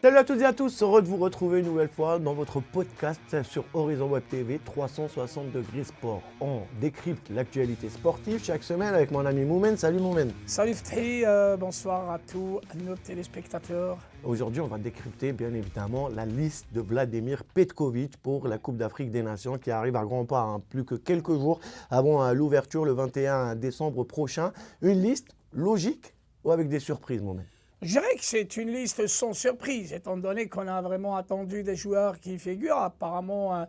Salut à toutes et à tous, heureux de vous retrouver une nouvelle fois dans votre podcast sur Horizon Web TV 360 degrés sport. On décrypte l'actualité sportive chaque semaine avec mon ami Moumen. Salut Moumen. Salut Fethi, bonsoir à tous nos téléspectateurs. Aujourd'hui, on va décrypter bien évidemment la liste de Vladimir Petković pour la Coupe d'Afrique des Nations qui arrive à grands pas, plus que quelques jours avant l'ouverture le 21 décembre prochain. Une liste logique ou avec des surprises, Moumen? Je dirais que c'est une liste sans surprise, étant donné qu'on a vraiment attendu des joueurs qui figurent. Apparemment,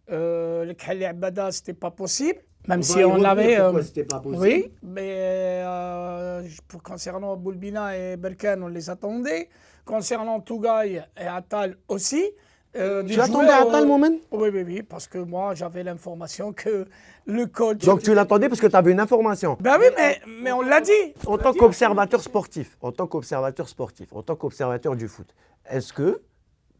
le Khalil Abada, ce n'était pas possible. Même si on avait. Pourquoi c'était pas possible? Oui, mais concernant Boulbina et Berkane, on les attendait. Concernant Tougaï et Attal aussi. Tu attendais Attal, Moumen? Oui, parce que moi, j'avais l'information que le coach... Donc tu l'attendais parce que tu avais une information? Ben oui, mais on l'a dit. En tant qu'observateur sportif, en tant qu'observateur du foot, est-ce que,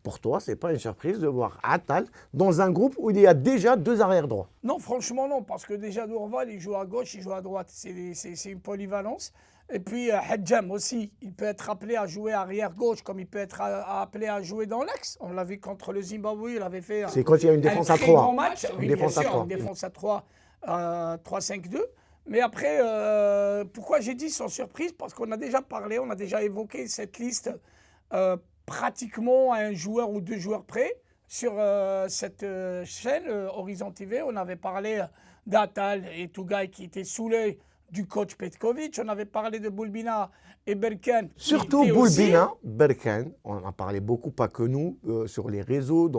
pour toi, ce n'est pas une surprise de voir Attal dans un groupe où il y a déjà deux arrières droits? Non, franchement non, parce que déjà Dourval, il joue à gauche, il joue à droite. C'est une polyvalence. Et puis Hadjam aussi, il peut être appelé à jouer arrière gauche comme il peut être appelé à jouer dans l'axe. On l'a vu contre le Zimbabwe, il avait fait c'est quand il y a une défense à 3. Grand match. Oui, une défense à 3. Une défense à 3, 3-5-2. Mais après, pourquoi j'ai dit sans surprise? Parce qu'on a déjà parlé, on a déjà évoqué cette liste pratiquement à un joueur ou deux joueurs près. Sur cette chaîne Horizon TV, on avait parlé d'Attal et Tougaï qui étaient sous l'œil du coach Petković. On avait parlé de Boulbina et Berkane. Surtout Boulbina, Berkane, on en a parlé beaucoup, pas que nous, sur les réseaux,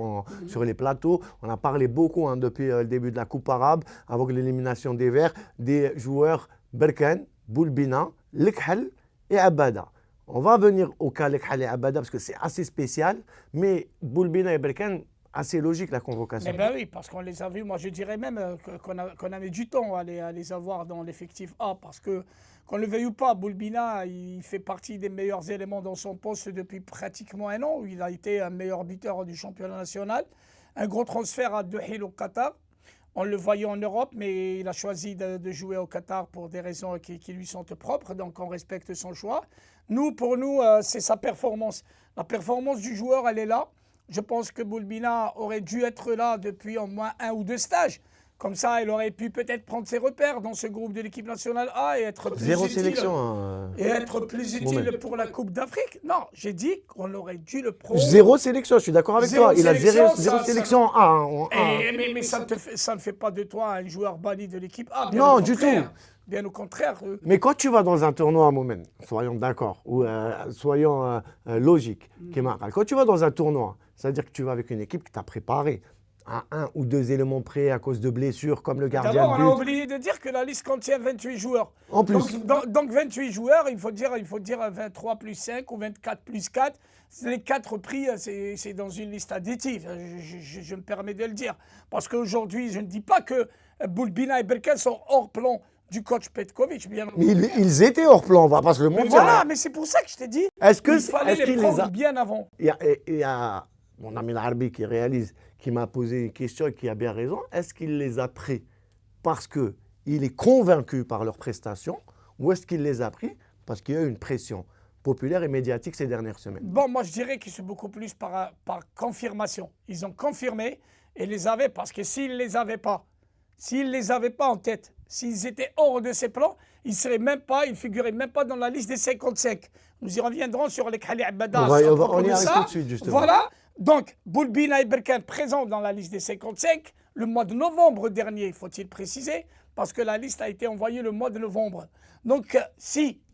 sur les plateaux. On a parlé beaucoup depuis le début de la Coupe arabe, avec l'élimination des Verts, des joueurs Berkane, Boulbina, Lekhal et Abada. On va venir au cas Lekhal et Abada parce que c'est assez spécial, mais Boulbina et Berkane, assez logique la convocation. Eh bien oui, parce qu'on les a vus, moi je dirais même qu'on a mis du temps à les avoir dans l'effectif A, parce que qu'on le veuille ou pas, Boulbina, il fait partie des meilleurs éléments dans son poste depuis pratiquement un an, où il a été un meilleur buteur du championnat national. Un gros transfert à Dohil au Qatar. On le voyait en Europe, mais il a choisi de jouer au Qatar pour des raisons qui lui sont propres, donc on respecte son choix. Pour nous, c'est sa performance. La performance du joueur, elle est là. Je pense que Boulbina aurait dû être là depuis au moins 1 ou 2 stages. Comme ça, il aurait pu peut-être prendre ses repères dans ce groupe de l'équipe nationale A et être plus Zéro utile, sélection. et être plus utile pour la Coupe d'Afrique. Non, j'ai dit qu'on aurait dû le prendre. Zéro sélection, je suis d'accord avec toi. Il a zéro sélection en A. Mais ça ne fait pas de toi un joueur banni de l'équipe A. Non, du tout. Bien au contraire. Mais quand tu vas dans un tournoi à Moumen, soyons d'accord, ou soyons logiques, quand tu vas dans un tournoi, c'est-à-dire que tu vas avec une équipe qui t'a préparé à 1 ou 2 éléments près à cause de blessures comme le gardien D'abord, de but. on a oublié de dire que la liste contient 28 joueurs. En plus. Donc 28 joueurs, il faut dire 23 plus 5 ou 24 plus 4. Les 4 prix, c'est dans une liste additive. Je me permets de le dire. Parce qu'aujourd'hui, je ne dis pas que Boulbina et Berkane sont hors plan du coach Petković. Bien. Mais ils étaient hors plan, on va pas se le mentir. Voilà, mais c'est pour ça que je t'ai dit. Il fallait les prendre bien avant. Il y a mon ami Larbi qui réalise, qui m'a posé une question et qui a bien raison. Est-ce qu'il les a pris parce qu'il est convaincu par leurs prestations ou est-ce qu'il les a pris parce qu'il y a eu une pression populaire et médiatique ces dernières semaines? Bon, moi je dirais que c'est beaucoup plus par confirmation. Ils ont confirmé et les avaient, parce que s'ils ne les avaient pas en tête, s'ils étaient hors de ces plans, ils ne figuraient même pas dans la liste des 55. Nous y reviendrons sur les Khalil Abada. On y arrive tout de suite, justement. Voilà. Donc, Boulbina et Berkane présents dans la liste des 55 le mois de novembre dernier, faut-il préciser, parce que la liste a été envoyée le mois de novembre. Donc,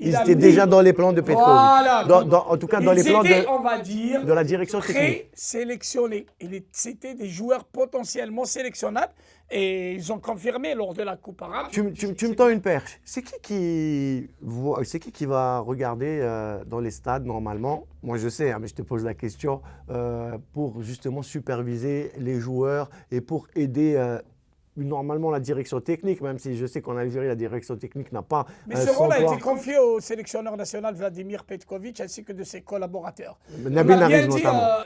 ils étaient déjà dans les plans de Petković. Voilà. En tout cas, dans les plans de la direction technique. Présélectionnés. C'était des joueurs potentiellement sélectionnables et ils ont confirmé lors de la Coupe arabe. Tu me tends une perche. C'est qui va regarder dans les stades normalement? Moi, je sais, mais je te pose la question pour justement superviser les joueurs et pour aider normalement la direction technique, même si je sais qu'en Algérie, la direction technique n'a pas... Mais ce rôle a été confié au sélectionneur national Vladimir Petković ainsi que de ses collaborateurs. Nabil Nariz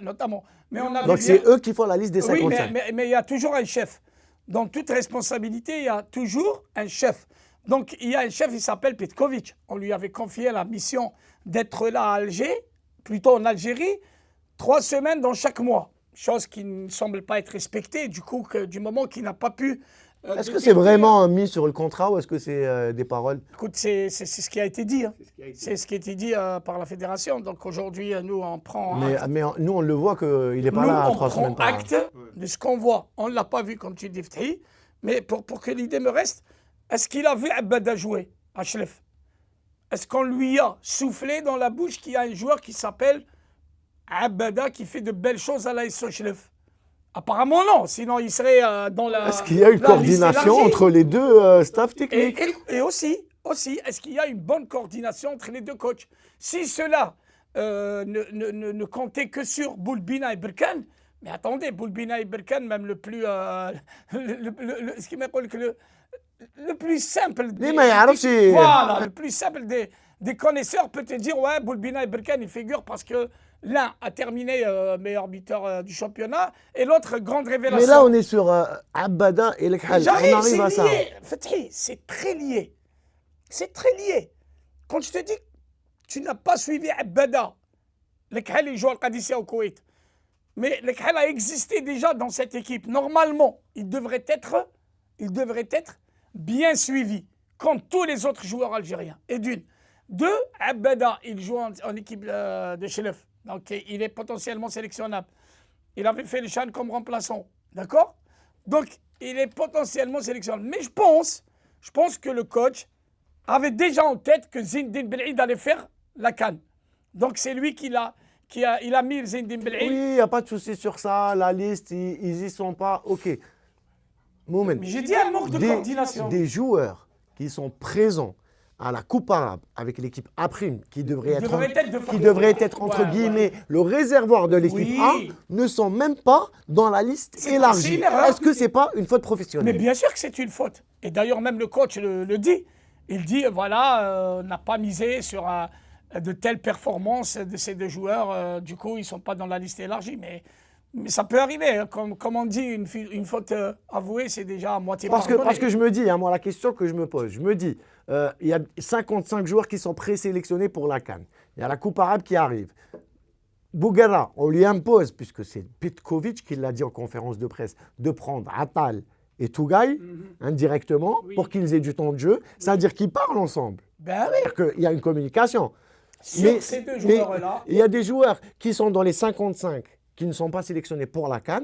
notamment. Mais donc c'est eux qui font la liste des 55. Oui, mais il y a toujours un chef. Dans toute responsabilité, il y a toujours un chef. Donc il y a un chef, il s'appelle Petković. On lui avait confié la mission d'être là à Alger, plutôt en Algérie, 3 semaines dans chaque mois. Chose qui ne semble pas être respectée, du coup, du moment qu'il n'a pas pu. Est-ce que c'est vraiment mis sur le contrat ou est-ce que c'est des paroles? Écoute, c'est ce qui a été dit. Hein. C'est ce qui a été dit par la fédération. Donc aujourd'hui, nous, on prend acte. Mais nous, on le voit qu'il n'est pas là à 3 semaines on prend acte de ce qu'on voit. On ne l'a pas vu, comme tu dis, Fethi. Mais pour que l'idée me reste, est-ce qu'il a vu Abada jouer à Chlef? Est-ce qu'on lui a soufflé dans la bouche qu'il y a un joueur qui s'appelle Abada qui fait de belles choses à l'AS Chlef? Apparemment non, sinon il serait dans la. Est-ce qu'il y a une coordination entre les deux staffs techniques? Et aussi, est-ce qu'il y a une bonne coordination entre les deux coachs? Si cela ne comptait que sur Boulbina et Berkane, mais attendez, Boulbina et Berkane, même le plus. Ce qui m'appelle que le plus simple. Voilà, le plus simple des connaisseurs peut te dire ouais, Boulbina et Berkane, ils figurent parce que l'un a terminé meilleur buteur du championnat et l'autre grande révélation. Mais là, on est sur Abada et Lekhal. On arrive à ça. Fethi, c'est très lié. C'est très lié. Quand je te dis que tu n'as pas suivi Abada, Lekhal, il joue al Qadisiyah au Koweït. Mais Lekhal a existé déjà dans cette équipe. Normalement, il devrait être bien suivi, comme tous les autres joueurs algériens. Et d'une. Deux, Abada, il joue en équipe de Chlef. Donc, il est potentiellement sélectionnable. Il avait fait le Chan comme remplaçant. D'accord? Donc, il est potentiellement sélectionnable. Mais je pense que le coach avait déjà en tête que Zinedine Belhaïd allait faire la CAN. Donc, c'est lui il a mis Zinedine Belhaïd. Oui, il n'y a pas de souci sur ça. La liste, ils n'y sont pas. OK. Mais j'ai dit un manque de coordination. Des joueurs qui sont présents à la Coupe arabe avec l'équipe A', qui devrait être entre guillemets le réservoir de l'équipe A, ne sont même pas dans la liste élargie. Est-ce que ce n'est pas une faute professionnelle? Mais bien sûr que c'est une faute. Et d'ailleurs, même le coach le dit. Il dit, voilà, on n'a pas misé sur de telles performances de ces deux joueurs. Du coup, ils ne sont pas dans la liste élargie. Mais ça peut arriver. Hein. Comme on dit, une faute avouée, c'est déjà à moitié pardonné. Parce que je me dis, hein, moi, la question que je me pose, je me dis, il y a 55 joueurs qui sont présélectionnés pour la CAN. Il y a la Coupe arabe qui arrive. Bouguera, on lui impose, puisque c'est Petkovic qui l'a dit en conférence de presse, de prendre Atal et Tougaï indirectement pour qu'ils aient du temps de jeu. C'est-à-dire qu'ils parlent ensemble. Ben oui. C'est-à-dire qu'il y a une communication. Sur ces deux joueurs-là. Il y a des joueurs qui sont dans les 55 qui ne sont pas sélectionnés pour la CAN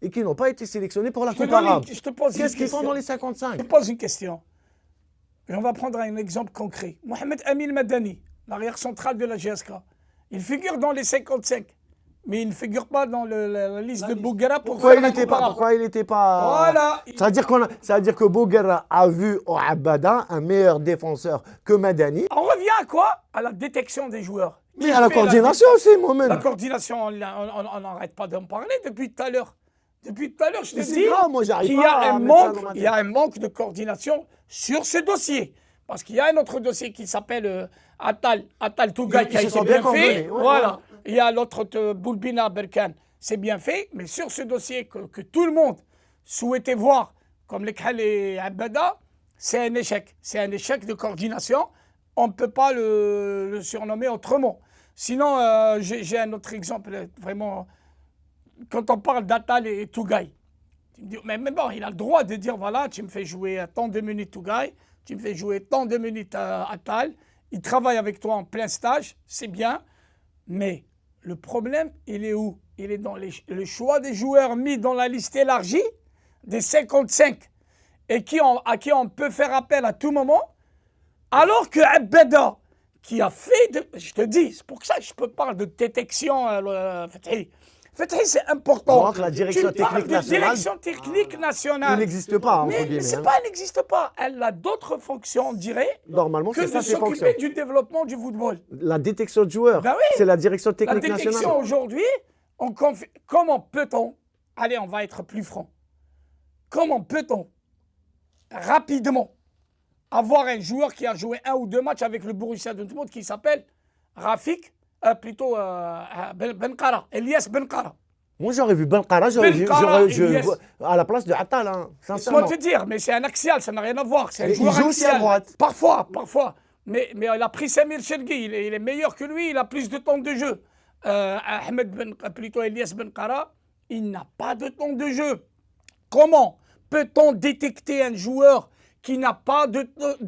et qui n'ont pas été sélectionnés pour la Coupe arabe. Qu'est-ce qu'ils font dans les 55? Je te pose une question. Et on va prendre un exemple concret. Mohamed Amin Madani, l'arrière central de la GSK, il figure dans les 55, mais il ne figure pas dans la liste de Bouguera pour pourquoi il n'était pas. Voilà. Ça veut dire que Bouguera a vu au Abada un meilleur défenseur que Madani. On revient à quoi? À la détection des joueurs. Mais à la coordination aussi, moi-même. La coordination, on n'arrête pas d'en parler depuis tout à l'heure. Depuis tout à l'heure, je te dis qu'il y a un manque de coordination sur ce dossier. Parce qu'il y a un autre dossier qui s'appelle Atal Tougaï qui a été bien fait. Voilà. Il y a l'autre Boulbina Berkane. C'est bien fait. Mais sur ce dossier que tout le monde souhaitait voir, comme Lekhal et Abada, c'est un échec. C'est un échec de coordination. On ne peut pas le surnommer autrement. Sinon, j'ai un autre exemple vraiment. Quand on parle d'Atal et Tougaï, mais bon, il a le droit de dire voilà, tu me fais jouer tant de minutes Tougaï, tu me fais jouer tant de minutes Atal, il travaille avec toi en plein stage, c'est bien, mais le problème, il est où? Il est dans le choix des joueurs mis dans la liste élargie des 55 et à qui on peut faire appel à tout moment, alors que Abada, qui a fait, je te dis, c'est pour ça que je peux parler de détection, Fethi, c'est important. La direction technique nationale. Direction technique nationale. Il n'existe pas, entre guillemets. Mais c'est pas, elle n'existe pas. Elle a d'autres fonctions, on dirait, normalement, que de s'occuper du développement du football. La détection de joueurs, c'est la direction technique nationale. La détection aujourd'hui, comment peut-on, allez, on va être plus franc, comment peut-on rapidement avoir un joueur qui a joué 1 ou 2 matchs avec le Borussia Dortmund qui s'appelle Rafik, Benqara, Elias Benqara. Moi, j'aurais vu Benqara, à la place de Atal, hein, sincèrement. Je dois te dire, mais c'est un axial, ça n'a rien à voir. C'est un joueur il joue aussi à droite. Parfois. Mais il a pris Samir Chergui, il est meilleur que lui, il a plus de temps de jeu. plutôt Elias Benkara, il n'a pas de temps de jeu. Comment peut-on détecter un joueur qui n'a pas de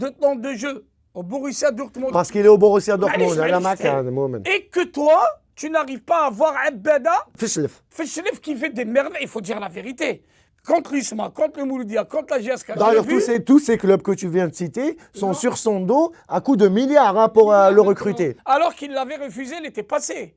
temps de jeu au Borussia Dortmund? Parce qu'il est au Borussia Dortmund. معليش. Et que toi, tu n'arrives pas à voir Abada Fischlef. Fischlef qui fait des merveilles, il faut dire la vérité. Contre l'USMA, contre le Mouloudia, contre la GSK. D'ailleurs, tous ces clubs que tu viens de citer sont sur son dos à coups de milliards hein, pour le recruter. Alors qu'il l'avait refusé, il était passé.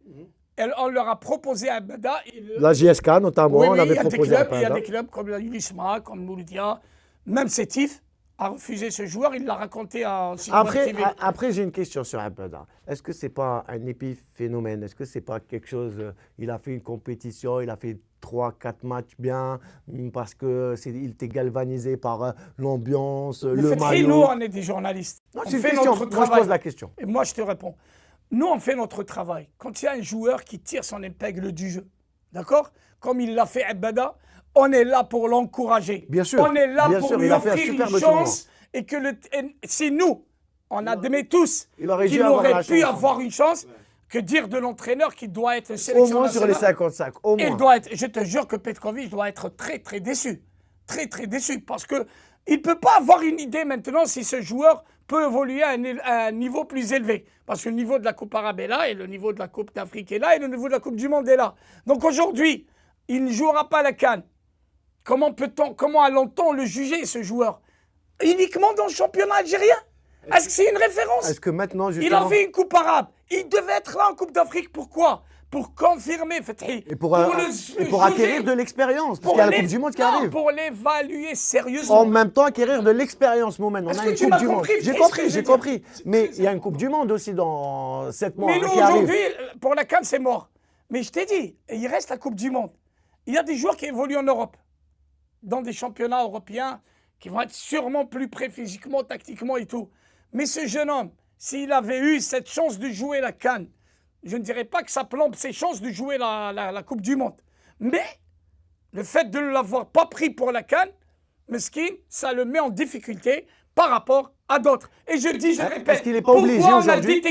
On leur a proposé à Abada. La GSK notamment, Oui, on avait il y a des proposé clubs, à il y a Abada. des clubs comme l'USMA, comme Mouloudia, même Sétif a refusé ce joueur, il l'a raconté à TV. Après, j'ai une question sur Abada. Est-ce que c'est pas un épiphénomène? Est-ce que c'est pas quelque chose... il a fait une compétition, il a fait 3-4 matchs bien, parce qu'il était galvanisé par l'ambiance, le maillot. Nous, on est des journalistes. Non, On c'est une fait question. notre Moi, je travail. pose la question. Et moi, je te réponds. Nous, on fait notre travail. Quand il y a un joueur qui tire son épingle du jeu, d'accord? Comme il l'a fait Abada, on est là pour l'encourager. Bien sûr. On est là Bien pour sûr, lui il a fait un offrir une superbe chance. Et que c'est nous, on admet tous il aurait dû qu'il avoir aurait la pu chance. avoir une chance. Que dire de l'entraîneur qui doit être Au sélectionné moins sur les 55, au moins. Il doit être, je te jure que Petkovic doit être très très déçu. Très très déçu. Parce qu'il ne peut pas avoir une idée maintenant si ce joueur peut évoluer à un niveau plus élevé. Parce que le niveau de la Coupe arabe est là, et le niveau de la Coupe d'Afrique est là, et le niveau de la Coupe du Monde est là. Donc aujourd'hui, il ne jouera pas la CAN. Comment allons-on le juger, ce joueur? Uniquement dans le championnat algérien? Est-ce que c'est une référence? Est-ce que maintenant, Il justement... a fait une Coupe arabe. Il devait être là en Coupe d'Afrique. Pourquoi? Pour confirmer, Fethi. Et pour acquérir de l'expérience, parce qu'il y a la Coupe du Monde qui arrive. Pour l'évaluer sérieusement. En même temps, acquérir de l'expérience, Mohamed. On a une Coupe du Monde. J'ai compris. Mais il y a une Coupe du Monde aussi dans 7 mois. Mais nous, aujourd'hui, pour la CAN, c'est mort. Mais je t'ai dit, il reste la Coupe du Monde. Il y a des joueurs qui évoluent en Europe, dans des championnats européens, qui vont être sûrement plus prêts physiquement, tactiquement et tout. Mais ce jeune homme, s'il avait eu cette chance de jouer la CAN, je ne dirais pas que ça plombe ses chances de jouer la Coupe du Monde. Mais le fait de ne l'avoir pas pris pour la CAN, Meskin, ça le met en difficulté par rapport à d'autres. Et je dis, je répète, qu'il n'est pas obligé aujourd'hui.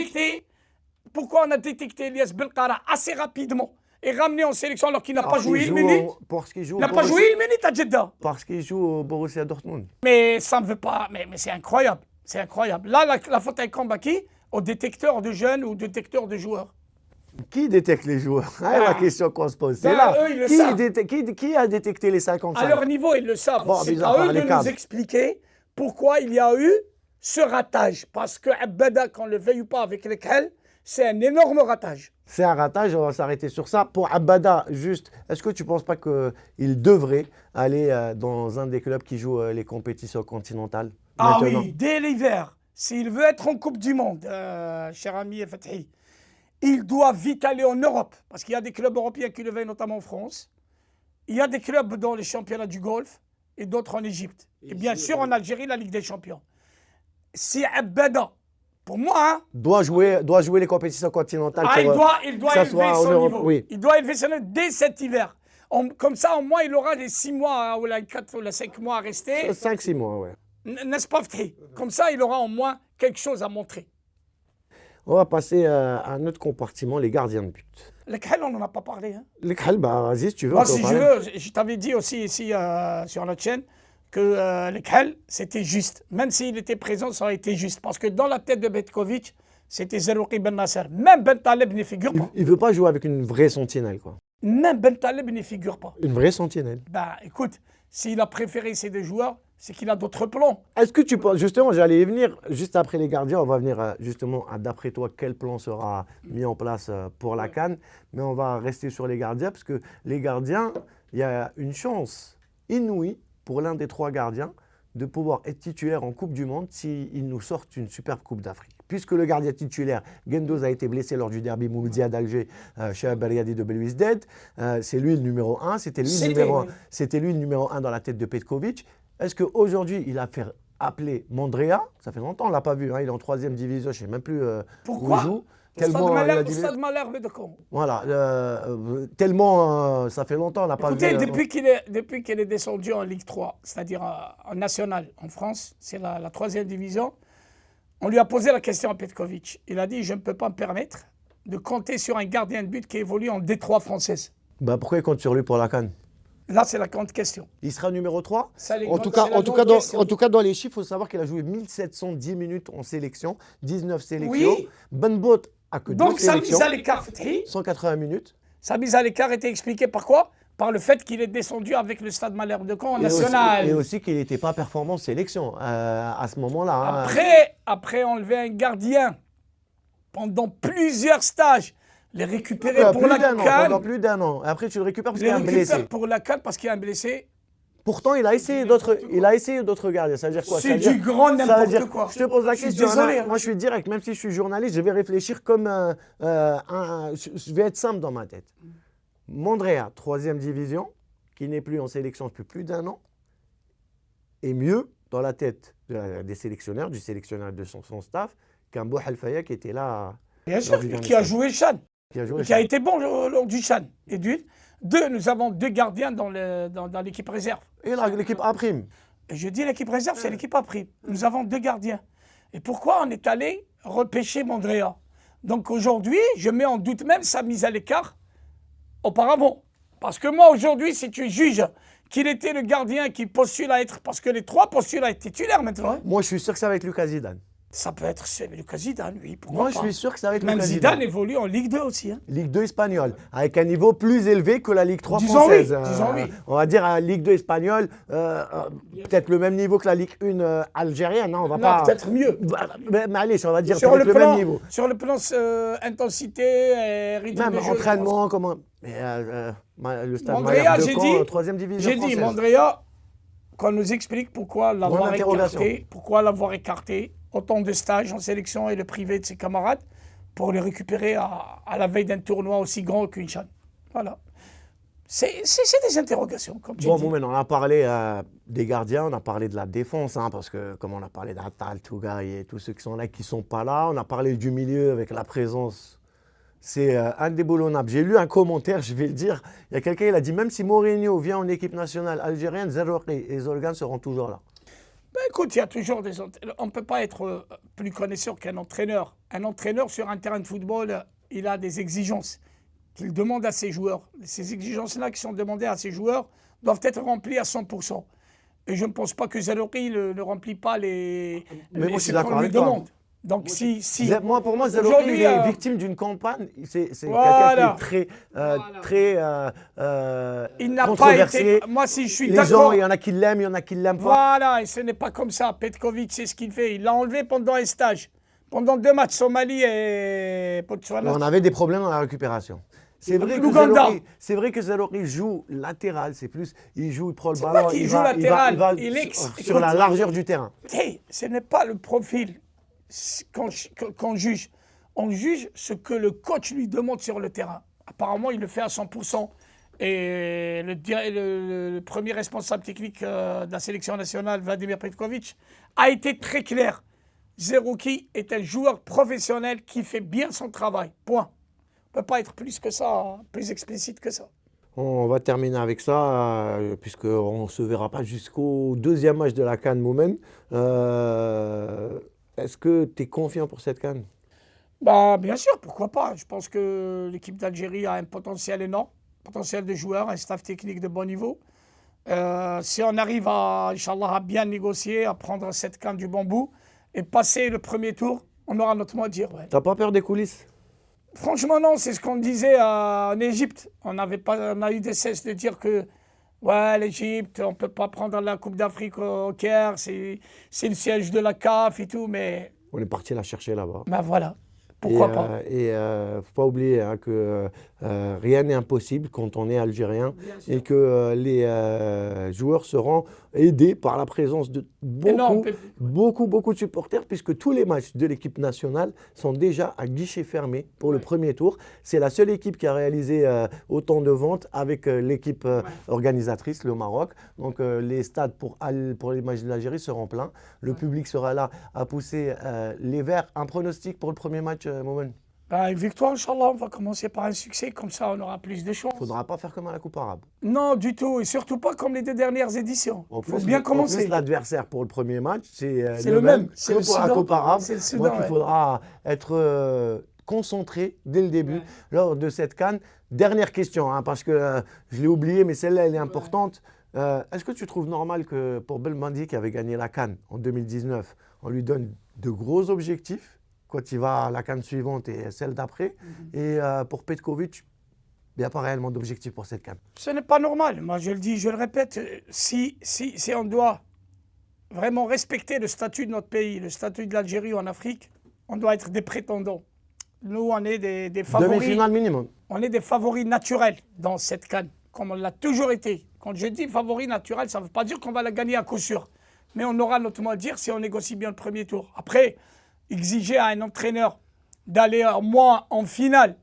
Pourquoi on a détecté Elias Benkara assez rapidement et ramené en sélection alors qu'il n'a pas joué une minute? Il n'a pas joué une minute à Jeddah. Parce qu'il joue au Borussia Dortmund. Mais ça ne veut pas. Mais c'est incroyable. C'est incroyable. Là, la faute elle combat qui? Au détecteur de jeunes ou au détecteur de joueurs. Qui détecte les joueurs? La question qu'on se pose, c'est là. Qui a détecté les 55? À leur niveau, ils le savent. Bon, c'est à eux de nous expliquer pourquoi il y a eu ce ratage. Parce que Abada, qu'on ne le veuille pas avec les Khel, c'est un énorme ratage. C'est un ratage, on va s'arrêter sur ça. Pour Abada, juste, est-ce que tu ne penses pas qu'il devrait aller dans un des clubs qui joue les compétitions continentales maintenant? Oui, dès l'hiver. S'il veut être en Coupe du Monde, cher ami Fethi, il doit vite aller en Europe. Parce qu'il y a des clubs européens qui le veulent, notamment en France. Il y a des clubs dans les championnats du Golfe et d'autres en Égypte. Et bien sûr, en Algérie, la Ligue des Champions. Si Abada, pour moi, doit jouer les compétitions continentales. Il doit élever son niveau. Oui. Il doit élever son niveau dès cet hiver. Comme ça, au moins, il aura les 6 mois ou les 4 ou les 5 mois à rester. 5-6 mois, oui. N'est-ce pas, Fethi? Comme ça, il aura au moins quelque chose à montrer. On va passer à un autre compartiment, les gardiens de but. Les Khel, on n'en a pas parlé. Hein. Les Khel, vas-y, si tu veux. Moi, si je veux, je t'avais dit aussi ici sur notre chaîne que les Khel, c'était juste. Même s'il était présent, ça aurait été juste. Parce que dans la tête de Petkovic, c'était Zerouki Ben Nasser. Même Ben Taleb n'y figure pas. Il ne veut pas jouer avec une vraie sentinelle, quoi. Même Ben Taleb n'y figure pas. Une vraie sentinelle. Écoute, s'il a préféré ces deux joueurs, c'est qu'il a d'autres plans. Est-ce que tu penses, justement, j'allais y venir, juste après les gardiens, on va venir justement, d'après toi, quel plan sera mis en place pour la CAN, mais on va rester sur les gardiens, parce que les gardiens, il y a une chance inouïe pour l'un des 3 gardiens de pouvoir être titulaire en Coupe du Monde s'ils nous sortent une superbe Coupe d'Afrique. Puisque le gardien titulaire, Guendouzi, a été blessé lors du derby Mouloudia d'Alger chez Abelgadi de Belouizdad, c'est lui le numéro 1, c'était lui le numéro 1 dans la tête de Petkovic. Est-ce qu'aujourd'hui, il a fait appeler Mandrea? Ça fait longtemps, on ne l'a pas vu, hein, il est en 3e division, je ne sais même plus où il joue. Voilà, tellement ça fait longtemps, on n'a pas vu. Depuis qu'il est descendu en Ligue 3, c'est-à-dire en national en France, c'est la 3e division, on lui a posé la question à Petkovic. Il a dit, je ne peux pas me permettre de compter sur un gardien de but qui évolue en D3 française? Bah, pourquoi il compte sur lui pour la CAN? Là, c'est la grande question. Il sera numéro 3. Ça, les En grandes- tout cas, c'est la en tout grande cas, question. dans les chiffres, il faut savoir qu'il a joué 1710 minutes en sélection, 19 sélections. Oui. Ben Bout a que 2 Donc, sa sélections, mise à l'écart, Fethi, 180 minutes. sa mise à l'écart était expliquée par quoi? Par le fait qu'il est descendu avec le Stade Malherbe de Caen en Et aussi- national. Et aussi qu'il n'était pas performant en sélection à ce moment-là. hein. Après enlever un gardien pendant plusieurs stages, les récupérer Pendant pour plus la d'un an, CAN, pendant plus d'un an. Après, tu le récupères parce qu'il les y a un blessé. récupérer pour la CAN parce qu'il y a un blessé. Pourtant, il a essayé d'autres gardiens. Ça veut dire quoi? Ça C'est veut dire- du grand ça veut n'importe dire- quoi. Je te pose la Je suis question. désolé, Anna. hein. Moi, je suis direct. Même si je suis journaliste, je vais réfléchir comme je vais être simple dans ma tête. Mondrea, 3e division, qui n'est plus en sélection depuis plus d'un an, est mieux dans la tête des sélectionneurs, du sélectionneur de son staff, qu'un Bouhalfaya qui était là. Bien sûr, lors du dernier qui a Chan. joué le Chan. Qui a joué Qui a été bon lors du Chan. Et deux, nous avons 2 gardiens dans l'équipe réserve. Et là, l'équipe A prime. Et je dis l'équipe réserve, c'est l'équipe à prime. Nous avons 2 gardiens. Et pourquoi on est allé repêcher Mondrea? Donc aujourd'hui, je mets en doute même sa mise à l'écart auparavant. Parce que moi, aujourd'hui, si tu juges qu'il était le gardien qui postule à être... Parce que les 3 postulent à être titulaires maintenant. hein. Moi, je suis sûr que ça va être Lucas Zidane. Ça peut être Lucas Zidane, oui. Pourquoi Moi, pas. je suis sûr que ça va être Même Lucas Zidane Zidane. évolue en Ligue 2 aussi. hein. Ligue 2 espagnole, avec un niveau plus élevé que la Ligue 3 Disons française. oui, disons oui. On va dire la Ligue 2 espagnole, peut-être le même niveau que la Ligue 1 algérienne. On va Non, pas... peut-être mieux. Mais allez, on va dire Sur peut-être le le même plan, niveau. sur le plan intensité et rythme Même de jeu. entraînement, comment... Mais, le stade Mondrea, Malherbe de j'ai Caen, dit- 3e division J'ai dit, française. Mondrea, qu'on nous explique pourquoi l'avoir interrogation. écarté autant de stages en sélection et le privé de ses camarades pour les récupérer à la veille d'un tournoi aussi grand qu'une Chan. Voilà. C'est des interrogations, comme tu Bon, dis. Moumen, on a parlé des gardiens, on a parlé de la défense, hein, parce que comme on a parlé d'Atal, Tougaï et tous ceux qui sont là, qui ne sont pas là, on a parlé du milieu avec la présence. C'est indéboulonnable. J'ai lu un commentaire, je vais le dire. Il y a quelqu'un qui a dit, même si Mourinho vient en équipe nationale algérienne, Zerouki et Zolgan seront toujours là. Ben écoute, il y a toujours des... On ne peut pas être plus connaisseur qu'un entraîneur. Un entraîneur sur un terrain de football, il a des exigences qu'il demande à ses joueurs. Ces exigences-là qui sont demandées à ses joueurs doivent être remplies à 100%. Et je ne pense pas que Zerouki ne remplit pas Mais moi, je suis ce d'accord qu'on lui avec toi. demande. Donc si Pour moi, Zerouki, aujourd'hui, il est victime d'une campagne. C'est Voilà. quelqu'un qui est très il n'a pas controversé. été... Moi, si je suis Les gens, d'accord... il y en a qui l'aiment, il y en a qui ne l'aiment pas. Voilà, et ce n'est pas comme ça. Petkovic, c'est ce qu'il fait. Il l'a enlevé pendant un stage. Pendant 2 matchs, Somalie et Botswana. On avait des problèmes dans la récupération. C'est vrai, L'Ouganda. que Zerouki joue latéral, c'est plus, il prend le C'est ballon, pas qu'il il joue va, latéral, il va il est- sur la largeur du terrain. Hey, ce n'est pas le profil qu'on juge. On juge ce que le coach lui demande sur le terrain. Apparemment, il le fait à 100%. Et le premier responsable technique de la sélection nationale, Vladimir Petkovic, a été très clair. Zerouki est un joueur professionnel qui fait bien son travail. Point. On ne peut pas être plus que ça, hein, plus explicite que ça. On va terminer avec ça, puisqu'on ne se verra pas jusqu'au 2e match de la CAN Moumen. Est-ce que tu es confiant pour cette CAN? Bah, bien sûr, pourquoi pas. Je pense que l'équipe d'Algérie a un potentiel énorme, potentiel de joueurs, un staff technique de bon niveau. Si on arrive Inch'Allah, à bien négocier, à prendre cette CAN du bon bout et passer le premier tour, on aura notre mot à dire. Ouais. T'as pas peur des coulisses? Franchement, non, c'est ce qu'on disait en Égypte. On a eu des cesses de dire que ouais, l'Égypte, on ne peut pas prendre la Coupe d'Afrique au Caire, c'est le siège de la CAF et tout, mais On est parti la chercher là-bas. ben voilà, pourquoi pas. Et faut pas oublier que rien n'est impossible quand on est algérien et que les joueurs seront aidés par la présence de Énorme. beaucoup de supporters, puisque tous les matchs de l'équipe nationale sont déjà à guichet fermé pour le premier tour. C'est la seule équipe qui a réalisé autant de ventes avec l'équipe organisatrice, le Maroc. Donc les stades pour les matchs de l'Algérie seront pleins. Le public sera là à pousser les Verts. Un pronostic pour le premier match, Moumen? Une victoire, Inch'Allah, on va commencer par un succès, comme ça on aura plus de chance. Il ne faudra pas faire comme à la Coupe arabe. Non, du tout, et surtout pas comme les 2 dernières éditions. Il faut bien En commencer. plus, l'adversaire pour le premier match, c'est le même. que C'est le pour la Soudan. Coupe arabe. C'est le Soudan, Donc il ouais. faudra être concentré dès le début lors de cette CAN. Dernière question, hein, parce que je l'ai oublié, mais celle-là, elle est importante. Est-ce que tu trouves normal que pour Belmadi, qui avait gagné la CAN en 2019, on lui donne de gros objectifs quand il va à la CAN suivante et celle d'après, et pour Petkovic, il n'y a pas réellement d'objectif pour cette CAN? Ce n'est pas normal. Moi, je le dis, je le répète, si on doit vraiment respecter le statut de notre pays, le statut de l'Algérie en Afrique, on doit être des prétendants. Nous, on est des favoris. Demi-finale minimum. On est des favoris naturels dans cette CAN, comme on l'a toujours été. Quand je dis favoris naturels, ça ne veut pas dire qu'on va la gagner à coup sûr. Mais on aura notre mot à dire si on négocie bien le premier tour. Après, exiger à un entraîneur d'aller au moins en finale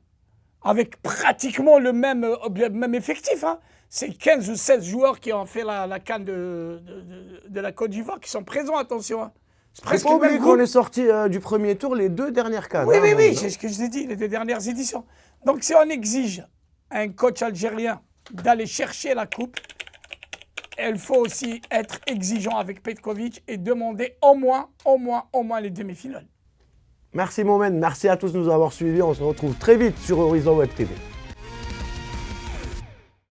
avec pratiquement le même effectif. Hein. C'est 15 ou 16 joueurs qui ont fait la CAN de la Côte d'Ivoire qui sont présents, attention. Hein. C'est presque pas oublié qu'on est sorti du premier tour les 2 dernières CAN. Oui, c'est ce que je t'ai dit, les 2 dernières éditions. Donc si on exige à un coach algérien d'aller chercher la coupe, il faut aussi être exigeant avec Petkovic et demander au moins les demi-finales. Merci Mohamed, merci à tous de nous avoir suivis. On se retrouve très vite sur Horizon Web TV.